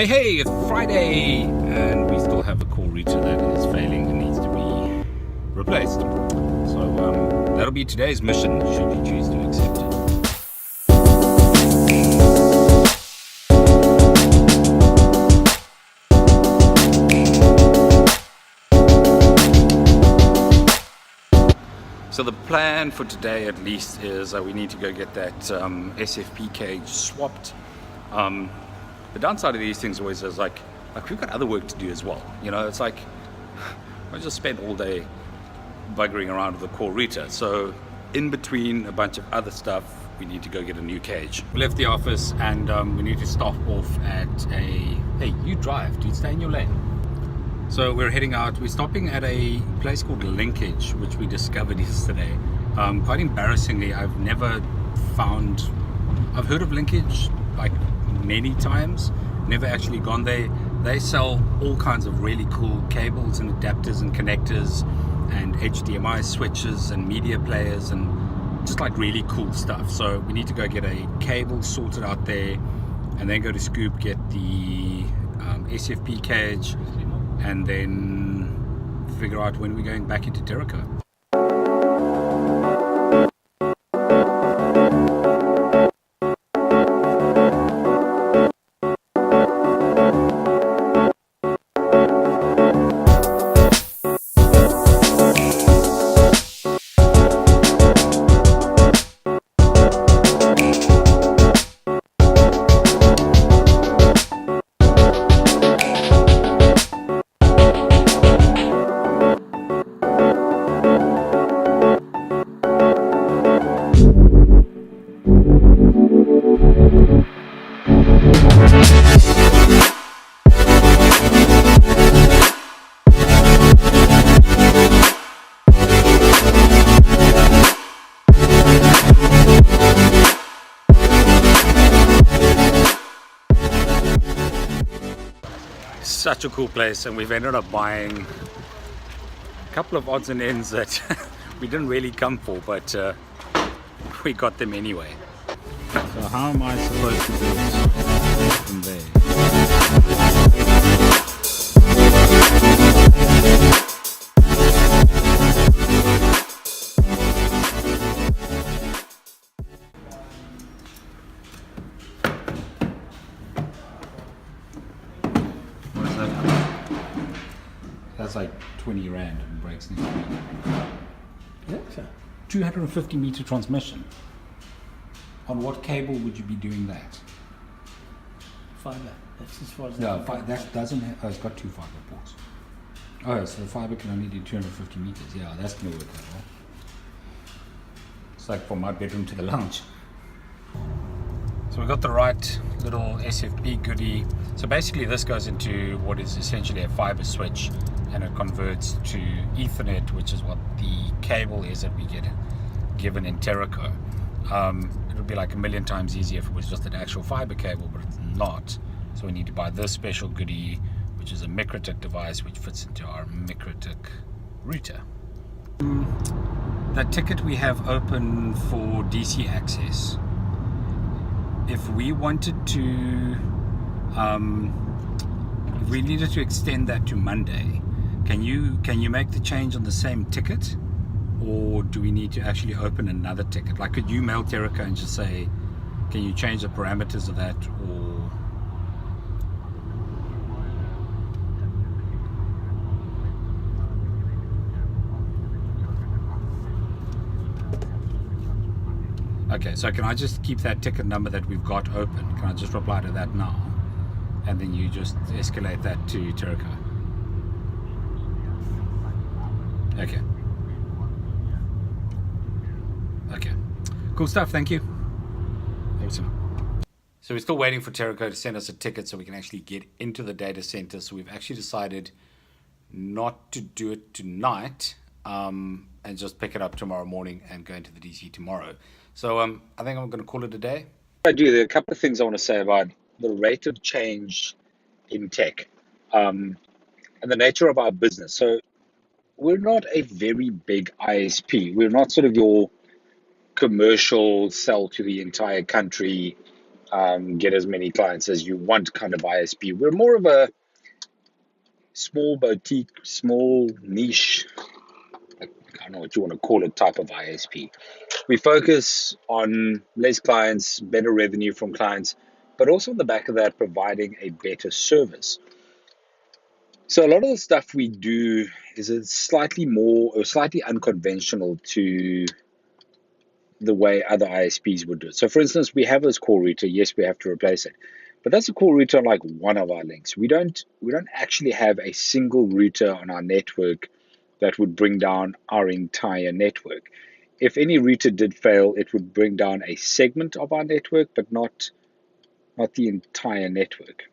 Hey, it's Friday, and we still have a core router that is failing and needs to be replaced. So that'll be today's mission, should you choose to accept it. So the plan for today, at least, is we need to go get that SFP cage swapped. The downside of these things always is like we've got other work to do as well. You know, it's like I just spent all day buggering around with the core router. So in between a bunch of other stuff, we need to go get a new cage. We left the office and we need to stop off at hey, you drive, dude, stay in your lane. So we're heading out. We're stopping at a place called Linkage, which we discovered yesterday. Quite embarrassingly, I've heard of Linkage like many times, never actually gone there. They sell all kinds of really cool cables and adapters and connectors and HDMI switches and media players and just like really cool stuff. So we need to go get a cable sorted out there and then go to Scoop, get the SFP cage, and then figure out when we're going back into Terrico. Such a cool place, and we've ended up buying a couple of odds and ends that we didn't really come for, but we got them anyway. So how am I supposed to do it from there? That's like 20 rand and breaks next week. Yeah, 250 meter transmission. On what cable would you be doing that? Fiber. That's as far as No, that doesn't have, oh, it's got two fiber ports. Oh, so the fiber can only do 250 meters. Yeah, that's going to work that well. It's like from my bedroom to the lounge. So we got the right little SFP goodie. So basically this goes into what is essentially a fiber switch, and it converts to Ethernet, which is what the cable is that we get given in Terrico. It would be like a million times easier if it was just an actual fiber cable, but it's not. So we need to buy this special goodie, which is a MikroTik device, which fits into our MikroTik router. That ticket we have open for DC access. If we wanted to, if we needed to extend that to Monday, can you make the change on the same ticket, or do we need to actually open another ticket? Like, could you mail Terrico and just say, can you change the parameters of that, or? Okay, so can I just keep that ticket number that we've got open? Can I just reply to that now? And then you just escalate that to Terrico? Okay. Okay. Cool stuff, thank you. Awesome. So we're still waiting for Terrico to send us a ticket so we can actually get into the data center. So we've actually decided not to do it tonight, and just pick it up tomorrow morning and go into the DC tomorrow. So I think I'm going to call it a day. I do. There are a couple of things I want to say about the rate of change in tech, and the nature of our business. So we're not a very big ISP. We're not sort of your commercial sell to the entire country get as many clients as you want kind of ISP. We're more of a small boutique, small niche, I don't know what you want to call it, type of ISP. We focus on less clients, better revenue from clients, but also on the back of that, providing a better service. So a lot of the stuff we do is it's slightly more or slightly unconventional to the way other ISPs would do it. So for instance, we have this core router. Yes, we have to replace it. But that's a core router on like one of our links. We don't actually have a single router on our network that would bring down our entire network. If any router did fail, it would bring down a segment of our network, but not the entire network.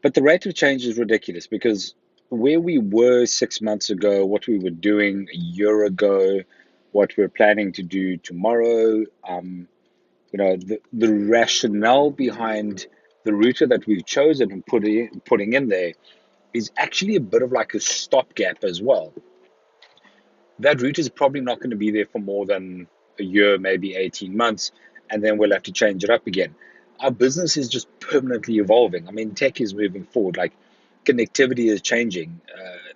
But the rate of change is ridiculous because where we were 6 months ago, what we were doing a year ago, what we're planning to do tomorrow, the rationale behind the router that we've chosen and putting in there is actually a bit of like a stopgap as well. That router is probably not going to be there for more than a year, maybe 18 months, and then we'll have to change it up again. Our business is just permanently evolving. I mean, tech is moving forward. Like connectivity is changing.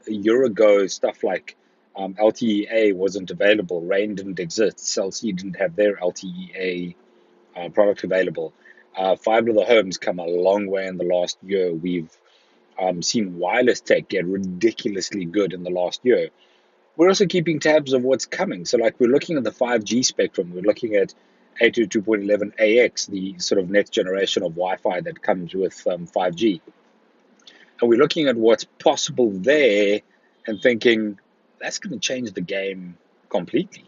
A year ago, stuff like LTE-A wasn't available. Rain didn't exist. Cell C didn't have their LTE-A product available. Fiber to the home's come a long way in the last year. We've seen wireless tech get ridiculously good in the last year. We're also keeping tabs of what's coming. So, like, we're looking at the 5G spectrum. We're looking at 802.11ax, the sort of next generation of Wi-Fi that comes with 5G. And we're looking at what's possible there and thinking that's going to change the game completely.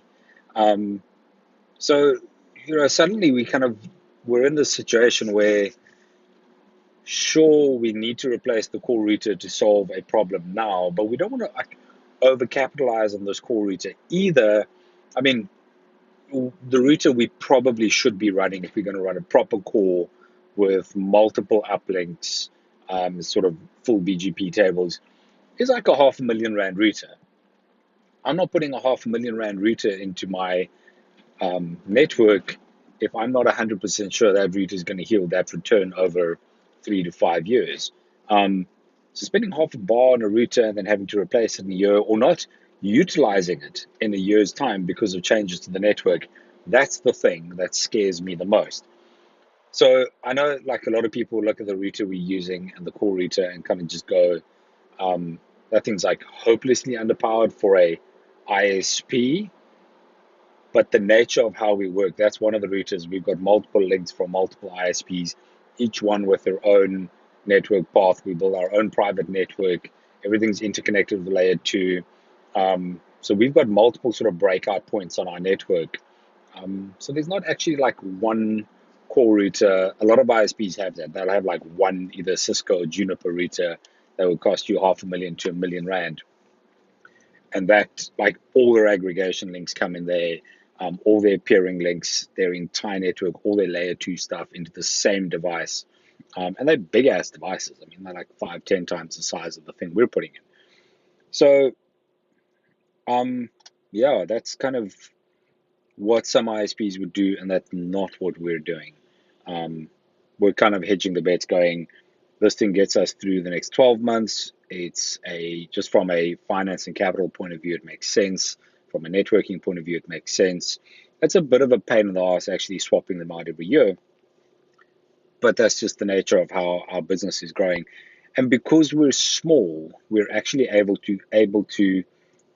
Um, so, suddenly we're in this situation where, sure, we need to replace the core router to solve a problem now, but we don't want to overcapitalize on this core router either. I mean, the router we probably should be running if we're going to run a proper core with multiple uplinks, sort of full BGP tables, is like a R500,000 router. I'm not putting a R500,000 router into my network if I'm not 100% sure that router is going to heal that return over 3 to 5 years. So spending half a bar on a router and then having to replace it in a year, or not utilizing it in a year's time because of changes to the network, that's the thing that scares me the most. So I know like a lot of people look at the router we're using and the core router and kind of just go, that thing's like hopelessly underpowered for a ISP. But the nature of how we work, that's one of the routers. We've got multiple links from multiple ISPs, each one with their own network path. We build our own private network. Everything's interconnected with layer 2. So we've got multiple sort of breakout points on our network. So there's not actually like one core router. A lot of ISPs have that. They'll have like one, either Cisco or Juniper router that will cost you $500,000 to R1,000,000. And that, like, all their aggregation links come in there, all their peering links, their entire network, all their layer 2 stuff into the same device. And they're big ass devices. I mean, they're like 5-10 times the size of the thing we're putting in. So, yeah, that's kind of what some ISPs would do, and that's not what we're doing. We're kind of hedging the bets, going, this thing gets us through the next 12 months. It's just from a finance and capital point of view, it makes sense. From a networking point of view, it makes sense. It's a bit of a pain in the ass actually swapping them out every year, but that's just the nature of how our business is growing. And because we're small, we're actually able to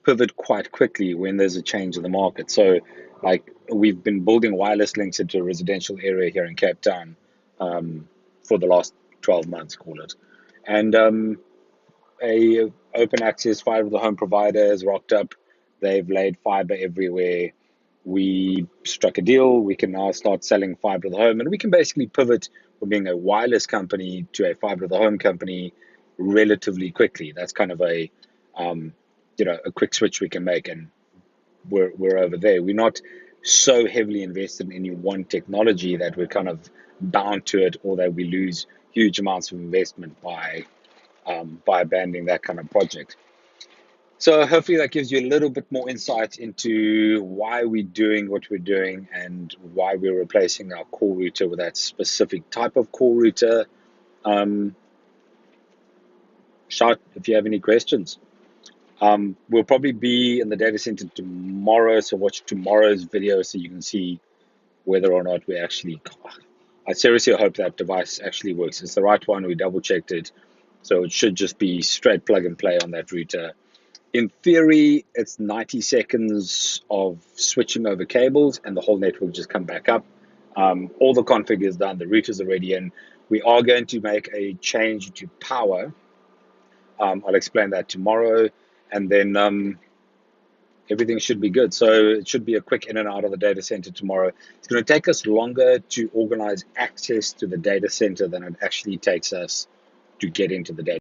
pivot quite quickly when there's a change in the market. So, like, we've been building wireless links into a residential area here in Cape Town for the last 12 months, call it. And a open access fiber to the home provider has rocked up. They've laid fiber everywhere. We struck a deal. We can now start selling fiber to the home, and we can basically pivot from being a wireless company to a fiber to the home company relatively quickly. That's kind of a a quick switch we can make, and we're over there. We're not so heavily invested in any one technology that we're kind of bound to it, or that we lose huge amounts of investment by abandoning that kind of project. So hopefully that gives you a little bit more insight into why we're doing what we're doing and why we're replacing our core router with that specific type of core router. Shout if you have any questions. We'll probably be in the data center tomorrow, so watch tomorrow's video so you can see whether or not we actually. I seriously hope that device actually works. It's the right one. We double checked it, so it should just be straight plug and play on that router. In theory, it's 90 seconds of switching over cables and the whole network just come back up. All the config is done. The router's already in. We are going to make a change to power. I'll explain that tomorrow. And then everything should be good. So it should be a quick in and out of the data center tomorrow. It's going to take us longer to organize access to the data center than it actually takes us to get into the data